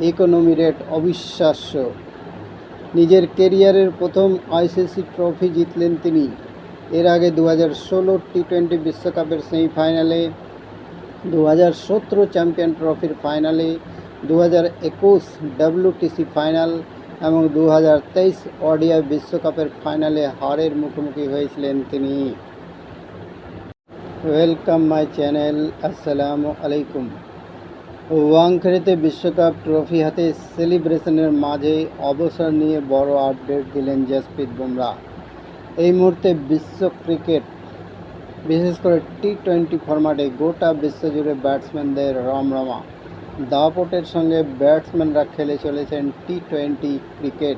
Economy rate অবিশ্বাস্য। নিজের কেরিয়ারের প্রথম আইসিসি ট্রফি জিতলেন তিনি। এর আগে 2016 টি-20 বিশ্বকাপের সেমিফাইনালে, 2017 চ্যাম্পিয়ন ট্রফির ফাইনালে, 2021 WTC ফাইনাল এবং 2023 ওডিআই বিশ্বকাপের ফাইনালে হারের মুখোমুখি হয়েছিলেন তিনি। Welcome my channel. আসসালামু আলাইকুম। ওয়াংখেড়েতে বিশ্বকাপ ট্রফি হাতে সেলিব্রেশনের মাঝে অবসর নিয়ে বড় আপডেট দিলেন জসপ্রীত বুমরা। এই মুহূর্তে বিশ্ব ক্রিকেট, বিশেষ করে টি-20 ফরম্যাটে গোটা বিশ্বজুড়ে ব্যাটসম্যানদের রমরমা। দাপটের সঙ্গে ব্যাটসম্যানরা খেলে চলেছেন টি-20 ক্রিকেট।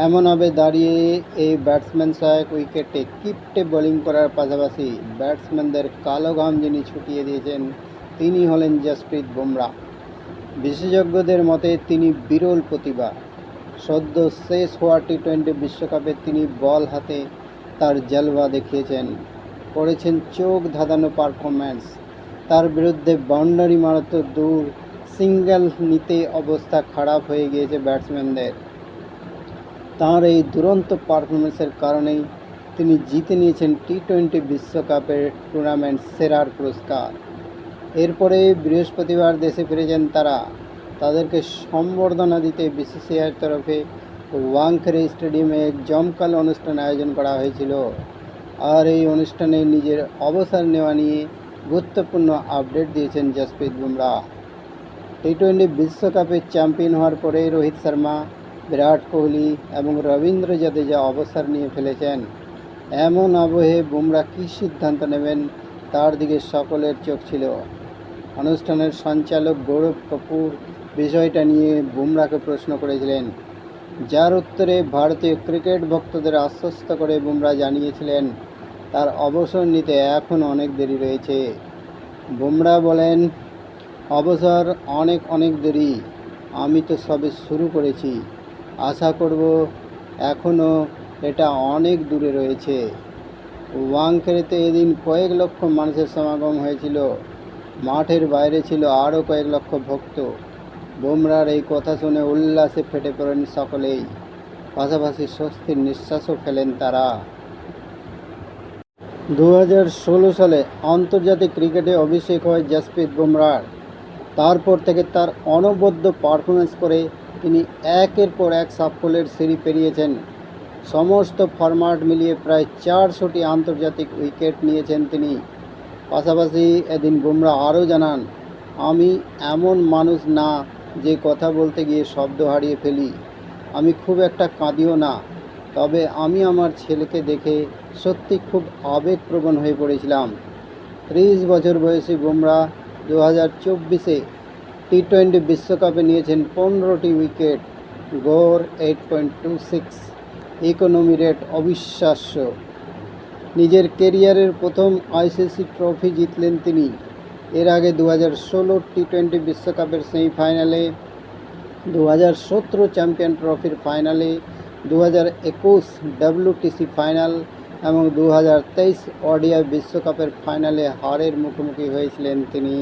এমনভাবে দাঁড়িয়ে এই ব্যাটসম্যান সহায়ক উইকেটে কিপটে বোলিং করার পাশাপাশি ব্যাটসম্যানদের কালো ঘাম যিনি ছুটিয়ে দিয়েছেন তিনি হলেন জসপ্রীত বুমরা। বিশেষজ্ঞদের মতে তিনি বিরল প্রতিভা। সদ্য শেষ হওয়া টি-20 বিশ্বকাপে তিনি বল হাতে তার জলওয়া দেখিয়েছেন, করেছেন চোখ ধাঁধানো পারফরম্যান্স। তার বিরুদ্ধে বাউন্ডারি মারা তো দূর, সিঙ্গেল নিতে অবস্থা খারাপ হয়ে গিয়েছে ব্যাটসম্যানদের। তাঁর এই দুরন্ত পারফরমেন্সের কারণেই তিনি জিতে নিয়েছেন টি-20 বিশ্বকাপের টুর্নামেন্ট সেরার পুরস্কার। এরপরে বৃহস্পতিবার দেশে ফিরেছেন তারা। তাদেরকে সম্বর্ধনা দিতে বিসিসিআইয়ের তরফে ওয়াংখেড়ে স্টেডিয়ামে এক জমকালো অনুষ্ঠান আয়োজন করা হয়েছিল। আর এই অনুষ্ঠানে নিজের অবসর নেওয়া নিয়ে গুরুত্বপূর্ণ আপডেট দিয়েছেন জসপ্রীত বুমরা। টি-20 বিশ্বকাপে চ্যাম্পিয়ন হওয়ার পরে রোহিত শর্মা, বিরাট কোহলি এবং রবীন্দ্র জাদেজা অবসর নিয়ে ফেলেছেন। এমন আবহে বুমরা কী সিদ্ধান্ত নেবেন তার দিকে সকলের চোখ ছিল। অনুষ্ঠানের সঞ্চালক গৌরব কাপুর বিষয়টা নিয়ে বুমরাকে প্রশ্ন করেছিলেন, যার উত্তরে ভারতীয় ক্রিকেট ভক্তদের আশ্বস্ত করে বুমরা জানিয়েছিলেন তার অবসর নিতে এখন অনেক দেরি রয়েছে। বুমরা বলেন, অবসর অনেক দেরি, আমি তো সবে শুরু করেছি। আশা করব এখনও এটা অনেক দূরে রয়েছে। ওয়াংখেড়েতে এদিন কয়েক লক্ষ মানুষের সমাগম হয়েছিল। মাঠের বাইরে ছিল আরও কয়েক লক্ষ ভক্ত। বুমরার এই কথা শুনে উল্লাসে ফেটে পড়েন সকলেই, পাশাপাশি স্বস্তির নিঃশ্বাসও ফেলেন তারা। 2016 সালে আন্তর্জাতিক ক্রিকেটে অভিষেক হয় জসপ্রীত বুমরার। তারপর থেকে তার অনবদ্য পারফরমেন্স করে তিনি একের পর এক সাফল্যের সিঁড়ি পেরিয়েছেন। সমস্ত ফরম্যাট মিলিয়ে প্রায় 400টি আন্তর্জাতিক উইকেট নিয়েছেন তিনি। পাশাপাশি এদিন বুমরা আরও জানান, আমি এমন মানুষ না যে কথা বলতে গিয়ে শব্দ হারিয়ে ফেলি। আমি খুব একটা কাঁদিও না, তবে আমি আমার ছেলেকে দেখে সত্যি খুব আবেগপ্রবণ হয়ে পড়েছিলাম। 30 বছর বয়সী বুমরা 2024-এ টি-20 বিশ্বকাপে নিয়েছেন 15টি উইকেট, গড় 8.26, ইকোনমি রেট অবিশ্বাস্য। নিজের কেরিয়ারের প্রথম আইসিসি ট্রফি জিতলেন তিনি। এর আগে 2016 টি-20 বিশ্বকাপের সেমিফাইনালে, 2017 চ্যাম্পিয়ন ট্রফির ফাইনালে, 2021 WTC ফাইনাল এবং 2023 ওডিআই বিশ্বকাপের ফাইনালে হারের মুখোমুখি হয়েছিলেন তিনি।